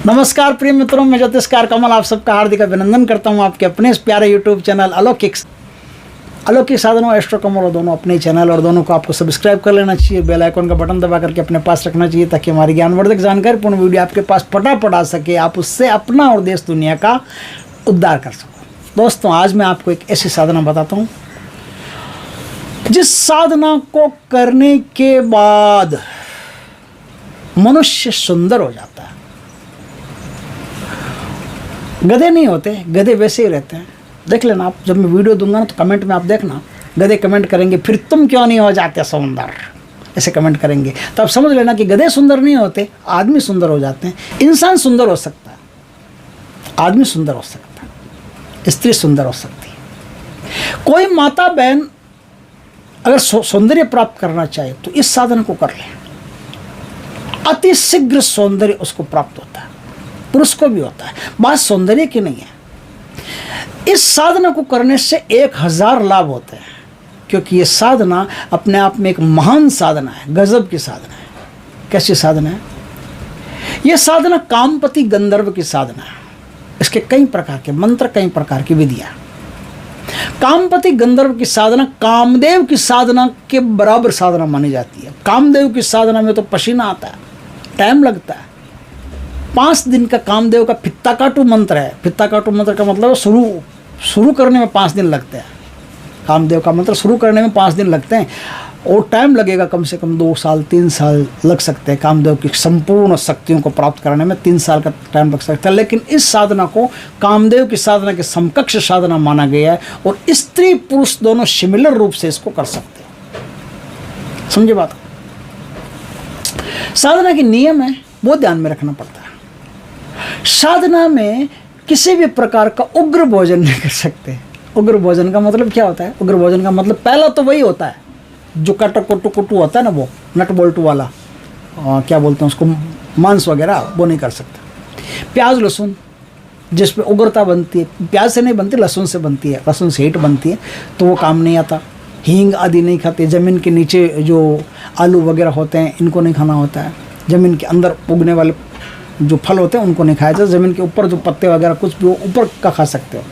नमस्कार प्रिय मित्रों, मैं ज्योतिषकार कमल आप सबका हार्दिक अभिनंदन करता हूं आपके अपने इस प्यारे यूट्यूब चैनल अलौकिक साधनों एस्ट्रो कमल, और दोनों अपने चैनल और दोनों को आपको सब्सक्राइब कर लेना चाहिए। बेल आइकन का बटन दबा करके अपने पास रखना चाहिए ताकि हमारी ज्ञानवर्धक जानकारीपूर्ण वीडियो आपके पास फटाफट आ सके, आप उससे अपना और देश दुनिया का उद्धार कर सको। दोस्तों, आज मैं आपको एक ऐसी साधना बताता हूँ जिस साधना को करने के बाद मनुष्य सुंदर हो जाता है। गधे नहीं होते, गधे वैसे ही रहते हैं। देख लेना आप, जब मैं वीडियो दूंगा ना तो कमेंट में आप देखना, गधे कमेंट करेंगे फिर तुम क्यों नहीं हो जाते सुंदर, ऐसे कमेंट करेंगे। तो आप समझ लेना कि गधे सुंदर नहीं होते, आदमी सुंदर हो जाते हैं। इंसान सुंदर हो सकता है, आदमी सुंदर हो सकता है, स्त्री सुंदर हो सकती है। कोई माता बहन अगर सौंदर्य प्राप्त करना चाहे तो इस साधन को कर ले, अति शीघ्र सौंदर्य उसको प्राप्त होता है, पुरुष को भी होता है। बात सौंदर्य की नहीं है। इस साधना को करने से 1000 लाभ होते हैं, क्योंकि ये साधना अपने आप में एक महान साधना है, गजब की साधना है। कैसी साधना है ये? साधना कामपति गंधर्व की साधना है। इसके कई प्रकार के मंत्र, कई प्रकार की विधियां। कामपति गंधर्व की साधना कामदेव की साधना के बराबर साधना मानी जाती है। कामदेव की साधना में तो पसीना आता है, टाइम लगता है। 5 दिन का कामदेव का फित्ता काटू मंत्र है। फित्ता काटू मंत्र का मतलब शुरू करने में 5 दिन लगते हैं। कामदेव का मंत्र शुरू करने में 5 दिन लगते हैं, और टाइम लगेगा कम से कम 2 साल 3 साल लग सकते हैं। कामदेव की संपूर्ण शक्तियों को प्राप्त करने में 3 साल का टाइम लग सकता है। लेकिन इस साधना को कामदेव की साधना के समकक्ष साधना माना गया है, और स्त्री पुरुष दोनों सिमिलर रूप से इसको कर सकते हैं। समझे बात? साधना के नियम है, वो ध्यान में रखना पड़ता है। साधना में किसी भी प्रकार का उग्र भोजन नहीं कर सकते। उग्र भोजन का मतलब क्या होता है? उग्र भोजन का मतलब पहला तो वही होता है जो कटु होता है ना, वो नट बोल्टू वाला, क्या बोलते हैं उसको, मांस वगैरह, वो नहीं कर सकते। प्याज लहसुन जिसमें उग्रता बनती है, प्याज से नहीं बनती, लहसुन से बनती है, लहसुन से हीट बनती है, तो वो काम नहीं आता। हींग आदि नहीं खाते। ज़मीन के नीचे जो आलू वगैरह होते हैं इनको नहीं खाना होता है। ज़मीन के अंदर उगने वाले जो फल होते हैं उनको नहीं खाया जाए। ज़मीन के ऊपर जो पत्ते वगैरह कुछ भी वो ऊपर का खा सकते हो।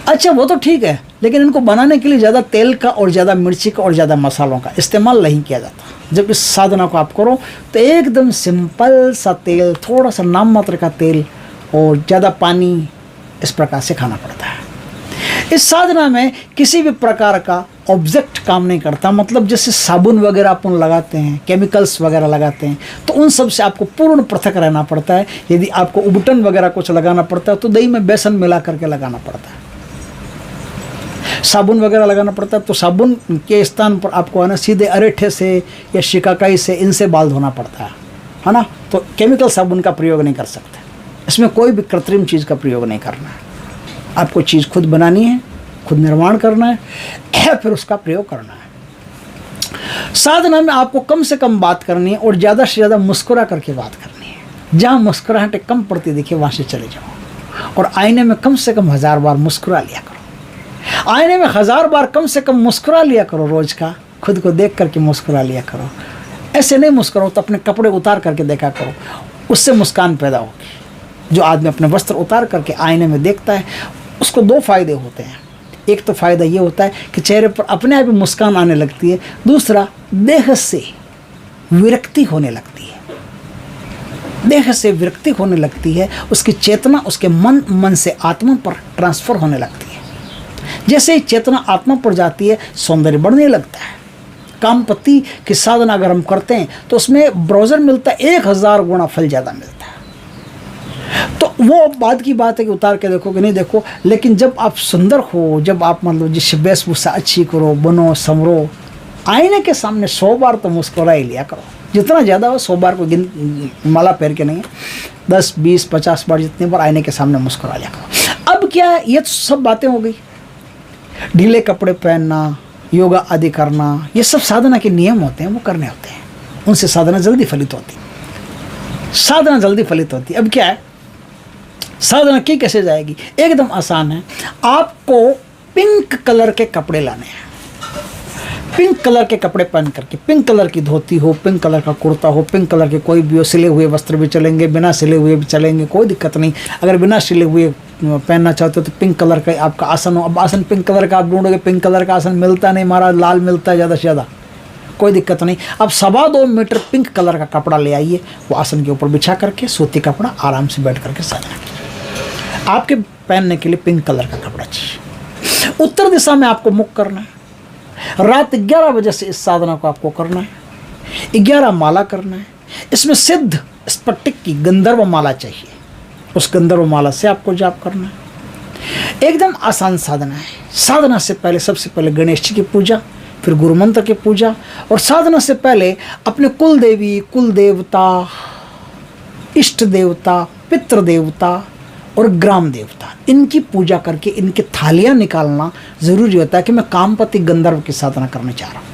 अच्छा, वो तो ठीक है, लेकिन इनको बनाने के लिए ज़्यादा तेल का और ज़्यादा मिर्ची का और ज़्यादा मसालों का इस्तेमाल नहीं किया जाता। जब इस साधना को आप करो तो एकदम सिंपल सा तेल, थोड़ा सा नाम मात्र का तेल और ज़्यादा पानी, इस प्रकार से खाना पड़ता है। इस साधना में किसी भी प्रकार का ऑब्जेक्ट काम नहीं करता। मतलब जैसे साबुन वगैरह अपन लगाते हैं, केमिकल्स वगैरह लगाते हैं, तो उन सब से आपको पूर्ण पृथक रहना पड़ता है। यदि आपको उबटन वगैरह कुछ लगाना पड़ता है तो दही में बेसन मिला करके लगाना पड़ता है। साबुन वगैरह लगाना पड़ता है तो साबुन के स्थान पर आपको है ना सीधे अरेठे से या शिकाकाई से, इनसे बाल धोना पड़ता है ना। तो केमिकल साबुन का प्रयोग नहीं कर सकते। इसमें कोई भी कृत्रिम चीज़ का प्रयोग नहीं करना है। आपको चीज़ खुद बनानी है, खुद निर्माण करना है, फिर उसका प्रयोग करना है। साधना में आपको कम से कम बात करनी है और ज़्यादा से ज़्यादा मुस्कुरा करके बात करनी है। जहाँ मुस्कुराहटें कम पड़ती दिखे वहाँ से चले जाओ, और आईने में कम से कम 1000 बार मुस्कुरा लिया करो। आईने में 1000 बार कम से कम मुस्कुरा लिया करो। रोज़ का खुद को देख करके मुस्कुरा लिया करो। ऐसे नहीं मुस्कुराओ तो अपने कपड़े उतार करके देखा करो, उससे मुस्कान पैदा होगी। जो आदमी अपने वस्त्र उतार करके आईने में देखता है उसको 2 फायदे होते हैं। एक तो फ़ायदा ये होता है कि चेहरे पर अपने आप ही मुस्कान आने लगती है। दूसरा, देह से विरक्ति होने लगती है। देह से विरक्ति होने लगती है, उसकी चेतना उसके मन से आत्मा पर ट्रांसफ़र होने लगती है। जैसे ही चेतना आत्मा पर जाती है, सौंदर्य बढ़ने लगता है। कामपति की साधना अगर हम करते हैं तो उसमें ब्राउज़र मिलता है, 1000 गुना फल ज़्यादा मिलता है। तो वो बाद की बात है कि उतार के देखो कि नहीं देखो, लेकिन जब आप सुंदर हो, जब आप मतलब जिस वेशभूषा अच्छी करो, बनो संवरो, आईने के सामने 100 बार तो मुस्कुरा ही लिया करो। जितना ज़्यादा हो 100 बार को माला पैर के नहीं है, 10 20 50 बार जितने बार आईने के सामने मुस्कुरा लिया करो। अब क्या, ये तो सब बातें हो गई। ढीले कपड़े पहनना, योगा आदि करना, ये सब साधना के नियम होते हैं, वो करने होते हैं। उनसे साधना जल्दी फलित होती है। साधना जल्दी फलित होती है। अब क्या है, साधना की कैसे जाएगी? एकदम आसान है। आपको पिंक कलर के कपड़े लाने हैं। पिंक कलर के कपड़े पहन करके, पिंक कलर की धोती हो, पिंक कलर का कुर्ता हो, पिंक कलर के कोई भी हो, सिले हुए वस्त्र भी चलेंगे, बिना सिले हुए भी चलेंगे, कोई दिक्कत नहीं। अगर बिना सिले हुए पहनना चाहते हो तो पिंक कलर का आपका आसन हो। अब आसन पिंक कलर का आप ढूंढोगे, पिंक कलर का आसन मिलता नहीं, महाराज लाल मिलता है ज़्यादा से ज़्यादा, कोई दिक्कत नहीं। अब 2.25 मीटर पिंक कलर का कपड़ा ले आइए, वो आसन के ऊपर बिछा करके सूती कपड़ा आराम से बैठ करके साधना कीजिए। आपके पहनने के लिए पिंक कलर का कपड़ा चाहिए। उत्तर दिशा में आपको मुख करना है। रात 11 बजे से इस साधना को आपको करना है। 11 माला करना है। इसमें सिद्ध स्फटिक की गंधर्व माला चाहिए, उस गंधर्व माला से आपको जाप करना है। एकदम आसान साधना है। साधना से पहले सबसे पहले गणेश जी की पूजा, फिर गुरु मंत्र की पूजा, और साधना से पहले अपने कुल देवी, कुल देवता, इष्ट देवता, पितृ देवता और ग्राम देवता, इनकी पूजा करके इनके थालियाँ निकालना ज़रूरी होता है कि मैं कामपति गंधर्व की साधना करना चाह रहा हूँ।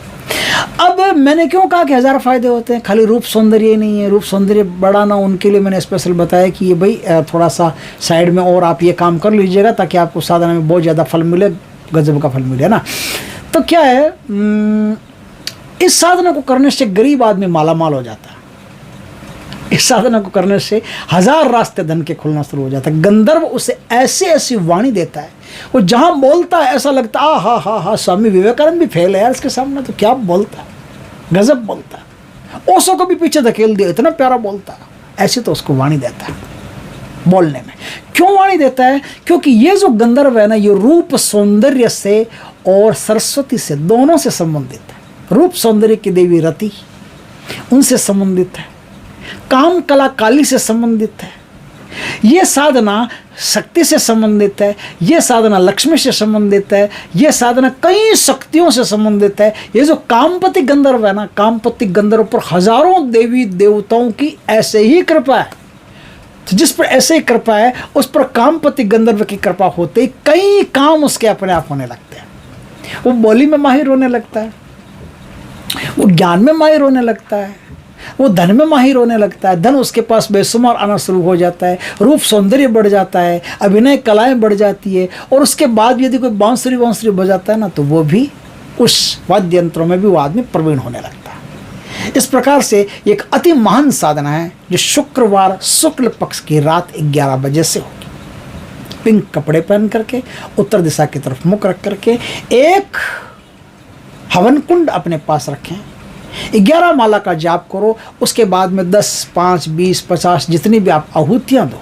अब मैंने क्यों कहा कि 1000 फायदे होते हैं, खाली रूप सौंदर्य ही नहीं है। रूप सौंदर्य बढ़ाना, उनके लिए मैंने स्पेशल बताया कि ये भाई थोड़ा सा साइड में और आप ये काम कर लीजिएगा ताकि आपको साधना में बहुत ज़्यादा फल मिले, गजब का फल मिले ना। तो क्या है, इस साधना को करने से गरीब आदमी मालामाल हो जाता है। इस साधना को करने से 1000 रास्ते धन के खुलना शुरू हो जाता है। गंधर्व उसे ऐसी ऐसी वाणी देता है, वो जहाँ बोलता है ऐसा लगता है हा हा हा, स्वामी विवेकानंद भी फेल है यार इसके सामने, तो क्या बोलता है, गजब बोलता है। ओशो को भी पीछे धकेल दिया, इतना प्यारा बोलता है। ऐसी तो उसको वाणी देता है बोलने में। क्यों वाणी देता है? क्योंकि ये जो गंधर्व है ना, ये रूप सौंदर्य से और सरस्वती से, दोनों से संबंधित है। रूप सौंदर्य की देवी रति, उनसे संबंधित है। काम कला काली से संबंधित है। ये साधना शक्ति से संबंधित है। ये साधना लक्ष्मी से संबंधित है। ये साधना कई शक्तियों से संबंधित है। ये जो कामपति गंधर्व है ना, कामपति गंधर्व पर हजारों देवी देवताओं की ऐसे ही कृपा है। तो जिस पर ऐसे ही कृपा है, उस पर कामपति गंधर्व की कृपा होते ही कई काम उसके अपने आप होने लगते हैं। वो बोली में माहिर होने लगता है, वो ज्ञान में माहिर होने लगता है, वो धन में माहिर होने लगता है। धन उसके पास बेशुमार आना शुरू हो जाता है। रूप सौंदर्य बढ़ जाता है, अभिनय कलाएं बढ़ जाती है। और उसके बाद यदि कोई बांसुरी बजाता है ना, तो वो भी उस वाद्य यंत्रों में भी वो आदमी प्रवीण होने लगता है। इस प्रकार से एक अति महान साधना है जो शुक्रवार शुक्ल पक्ष की रात 11 बजे से होगी। पिंक कपड़े पहन करके, उत्तर दिशा की तरफ मुख रख करके, एक हवन कुंड अपने पास रखें, 11 माला का जाप करो। उसके बाद में 10, 5, 20, 50 जितनी भी आप आहुतियाँ दो,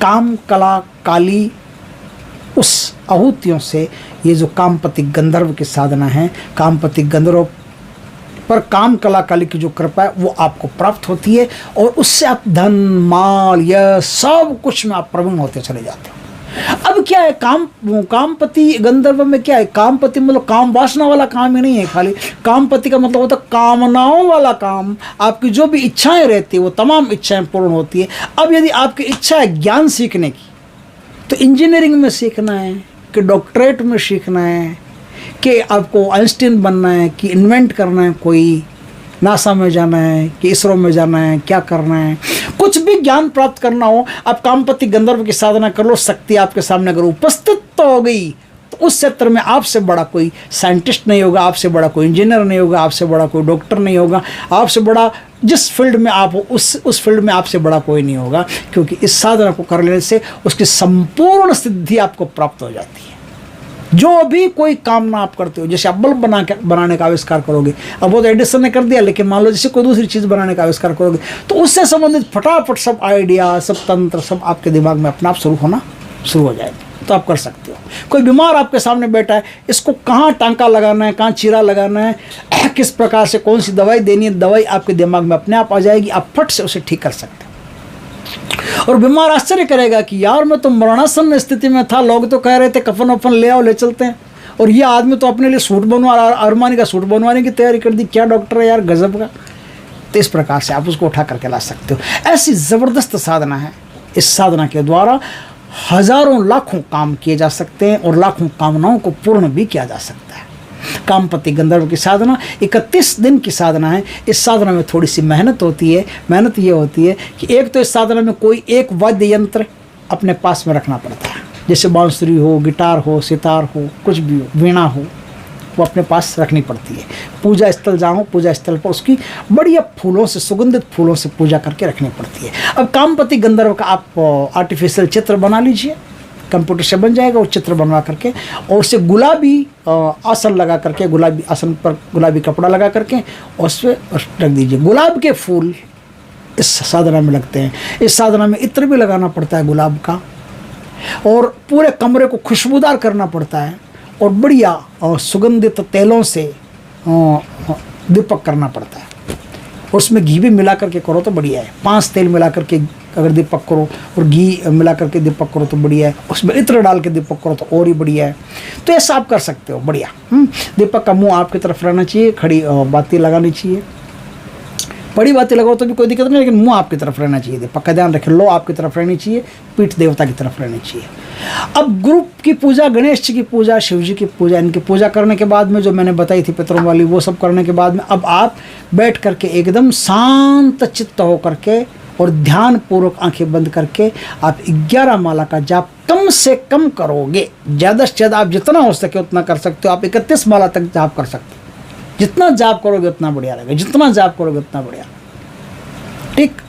काम कला काली, उस आहुतियों से ये जो कामपति गंधर्व की साधना है, कामपति गंधर्व पर काम कला काली की जो कृपा है वो आपको प्राप्त होती है। और उससे आप धन माल यह सब कुछ में आप प्रवीण होते चले जाते हो। अब क्या है, कामपति गंधर्व में क्या है, कामपति मतलब काम वासना वाला काम ही नहीं है। खाली कामपति का मतलब होता है कामनाओं वाला काम। आपकी जो भी इच्छाएं रहती है वो तमाम इच्छाएं पूर्ण होती है। अब यदि आपकी इच्छा है ज्ञान सीखने की, तो इंजीनियरिंग में सीखना है कि डॉक्टरेट में सीखना है कि आपको आइंस्टीन बनना है कि इन्वेंट करना है, कोई नासा में जाना है कि इसरो में जाना है, क्या करना है, कुछ भी ज्ञान प्राप्त करना हो, आप कामपति गंधर्व की साधना कर लो। शक्ति आपके सामने अगर उपस्थित तो हो गई, तो उस क्षेत्र में आपसे बड़ा कोई साइंटिस्ट नहीं होगा, आपसे बड़ा कोई इंजीनियर नहीं होगा, आपसे बड़ा कोई डॉक्टर नहीं होगा, आपसे बड़ा जिस फील्ड में आप हो उस फील्ड में आपसे बड़ा कोई नहीं होगा। क्योंकि इस साधना को कर लेने से उसकी संपूर्ण सिद्धि आपको प्राप्त हो जाती है। जो भी कोई कामना आप करते हो, जैसे आप बल्ब बनाने का आविष्कार करोगे, अब वो तो एडिसन ने कर दिया, लेकिन मान लो जैसे कोई दूसरी चीज़ बनाने का आविष्कार करोगे, तो उससे संबंधित फटाफट सब आइडिया, सब तंत्र, सब आपके दिमाग में अपना आप शुरू होना शुरू हो जाएगा। तो आप कर सकते हो। कोई बीमार आपके सामने बैठा है, इसको कहाँ टांका लगाना है, कहाँ चीरा लगाना है, किस प्रकार से कौन सी दवाई देनी है, दवाई आपके दिमाग में अपने आप आ जाएगी। आप फट से उसे ठीक कर सकते हो। और बीमार आश्चर्य करेगा कि यार मैं तो मरणासन स्थिति में था, लोग तो कह रहे थे कफन वफन ले आओ, ले चलते हैं, और ये आदमी तो अपने लिए सूट बनवा, अरमानी का सूट बनवाने की तैयारी कर दी, क्या डॉक्टर है यार, गजब का। तो इस प्रकार से आप उसको उठा करके ला सकते हो। ऐसी ज़बरदस्त साधना है। इस साधना के द्वारा हजारों लाखों काम किए जा सकते हैं और लाखों कामनाओं को पूर्ण भी किया जा सकता है। कामपति गंधर्व की साधना 31 दिन की साधना है। इस साधना में थोड़ी सी मेहनत होती है। मेहनत ये होती है कि एक तो इस साधना में कोई एक वाद्य यंत्र अपने पास में रखना पड़ता है, जैसे बांसुरी हो, गिटार हो, सितार हो, कुछ भी हो, वीणा हो, वो अपने पास रखनी पड़ती है। पूजा स्थल जाओ, पूजा स्थल पर उसकी बढ़िया फूलों से, सुगंधित फूलों से पूजा करके रखनी पड़ती है। अब कामपति गंधर्व का आप आर्टिफिशियल चित्र बना लीजिए, कंप्यूटर से बन जाएगा वो चित्र बनवा करके, और उसे गुलाबी आसन लगा करके, गुलाबी आसन पर गुलाबी कपड़ा लगा करके और उस पर रख दीजिए। गुलाब के फूल इस साधना में लगते हैं। इस साधना में इत्र भी लगाना पड़ता है गुलाब का, और पूरे कमरे को खुशबूदार करना पड़ता है, और बढ़िया सुगंधित तेलों से दीपक करना पड़ता है। उसमें घी भी मिला करके करो तो बढ़िया है। 5 तेल मिला करके अगर दीपक करो और घी मिला करके दीपक करो तो बढ़िया है। उसमें इत्र डाल के दीपक करो तो और ही बढ़िया है। तो ऐसा आप कर सकते हो, बढ़िया। दीपक का मुंह आपकी तरफ रहना चाहिए, खड़ी बाती लगानी चाहिए। बड़ी बातें लगाओ तो भी कोई दिक्कत नहीं, लेकिन मुंह आपकी तरफ रहना चाहिए। दीपक का ध्यान रखें, लो आपकी तरफ रहनी चाहिए, पीठ देवता की तरफ रहनी चाहिए। अब गुरु की पूजा, गणेश जी की पूजा, शिव जी की पूजा, इनकी पूजा करने के बाद में जो मैंने बताई थी पितरों वाली, वो सब करने के बाद में अब आप बैठ करके एकदम शांत चित्त हो करके और ध्यान पूर्वक आंखें बंद करके आप 11 माला का जाप कम से कम करोगे। ज़्यादा से ज़्यादा आप जितना हो सके उतना कर सकते हो। आप 31 माला तक जाप कर सकते हो। जितना जाप करोगे उतना बढ़िया रहेगा, जितना जाप करोगे उतना बढ़िया। ठीक।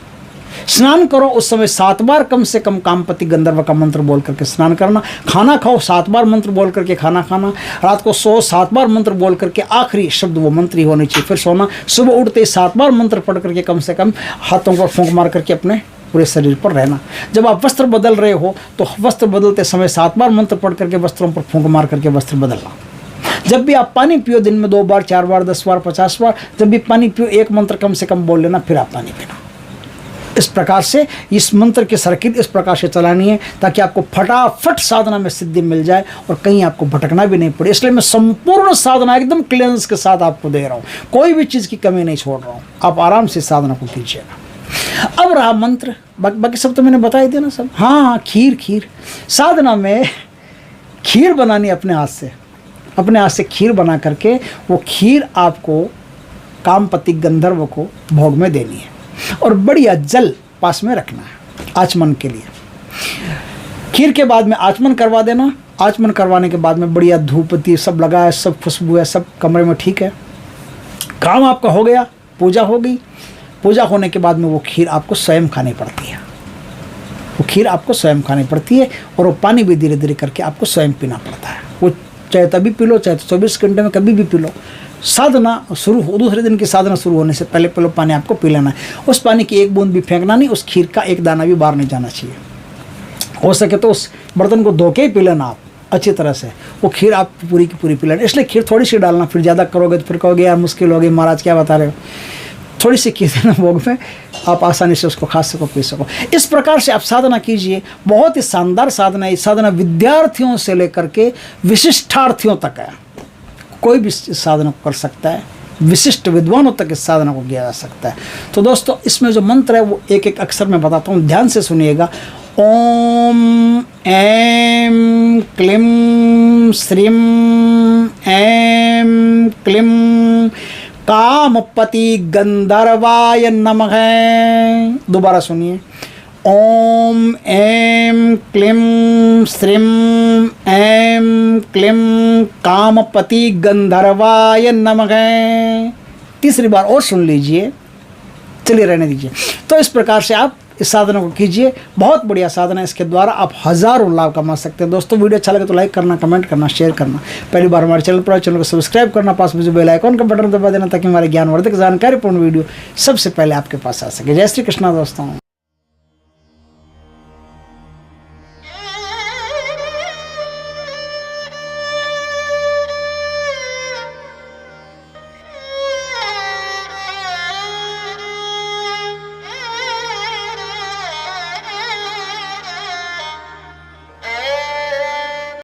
स्नान करो उस समय 7 बार कम से कम कामपति गंधर्व का मंत्र बोल करके स्नान करना। खाना खाओ 7 बार मंत्र बोल करके खाना खाना। रात को सो 7 बार मंत्र बोल करके, आखिरी शब्द वो मंत्र ही होनी चाहिए, फिर सोना। सुबह उठते 7 बार मंत्र पढ़ करके कम से कम हाथों पर फूंक मार करके अपने पूरे शरीर पर रहना। जब आप वस्त्र बदल रहे हो तो वस्त्र बदलते समय 7 बार मंत्र पढ़ करके वस्त्रों पर फूंक मार करके वस्त्र बदलना। जब भी आप पानी पियो, दिन में 2 बार, 4 बार, 10 बार, 50 बार, जब भी पानी पियो 1 मंत्र कम से कम बोल लेना, फिर आप पानी पीना। इस प्रकार से इस मंत्र की सर्किट इस प्रकार से चलानी है ताकि आपको फटाफट साधना में सिद्धि मिल जाए और कहीं आपको भटकना भी नहीं पड़े। इसलिए मैं संपूर्ण साधना एकदम क्लियरेंस के साथ आपको दे रहा हूँ, कोई भी चीज़ की कमी नहीं छोड़ रहा हूँ। आप आराम से साधना को कीजिएगा। अब रहा मंत्र, बाकी सब तो मैंने बता ही दिया ना सब। हाँ, खीर साधना में खीर बनानी अपने हाथ से, अपने हाथ से खीर बना करके वो खीर आपको कामपति गंधर्व को भोग में देनी है, और बढ़िया जल पास में रखना है आचमन के लिए। खीर के बाद में आचमन करवा देना। आचमन करवाने के बाद में बढ़िया धूपबत्ती सब लगा है, सब खुशबू है, सब कमरे में ठीक है, काम आपका हो गया, पूजा हो गई। पूजा होने के बाद में वो खीर आपको स्वयं खानी पड़ती है। वो खीर आपको स्वयं खानी पड़ती है, और वो पानी भी धीरे धीरे करके आपको स्वयं पीना पड़ता है। वो चाहे तभी पी लो, चाहे 24 घंटे में कभी भी पी लो। साधना शुरू हो, दूसरे दिन की साधना शुरू होने से पहले पानी आपको पी लेना है। उस पानी की एक बूंद भी फेंकना नहीं, उस खीर का एक दाना भी बाहर नहीं जाना चाहिए। हो सके तो उस बर्तन को धो के ही पी लेना आप अच्छी तरह से। वो खीर आप पूरी की पूरी पी लेना। इसलिए खीर थोड़ी सी डालना, फिर ज़्यादा करोगे तो फिर कहोगे यार मुश्किल हो गई, महाराज क्या बता रहे हो। थोड़ी सी खीर देना भोग में, आप आसानी से उसको खा सको, पी सको। इस प्रकार से आप साधना कीजिए। बहुत ही शानदार साधना है। ये साधना विद्यार्थियों से लेकर के विशिष्टार्थियों तक है। कोई भी इस साधना को कर सकता है, विशिष्ट विद्वानों तक इस साधना को किया जा सकता है। तो दोस्तों, इसमें जो मंत्र है वो एक एक अक्षर में बताता हूँ, ध्यान से सुनिएगा। ओम ऐं क्लीं श्रीं ऐं क्लीं कामपति गंधर्वाय नमः। दोबारा सुनिए। ओम ऐं क्लीं श्रीं ऐं क्लीं कामपति गंधर्वाय नमः। तीसरी बार और सुन लीजिए, चलिए रहने दीजिए। तो इस प्रकार से आप इस साधना को कीजिए। बहुत बढ़िया साधना है, इसके द्वारा आप हज़ारों लाभ कमा सकते हैं। दोस्तों, वीडियो अच्छा लगे तो लाइक करना, कमेंट करना, शेयर करना। पहली बार हमारे चैनल पर चैनल को सब्सक्राइब करना, पास में जो बेल आइकॉन का बटन दबा देना ताकि हमारे ज्ञानवर्धक जानकारीपूर्ण वीडियो सबसे पहले आपके पास आ सके। जय श्री कृष्णा दोस्तों।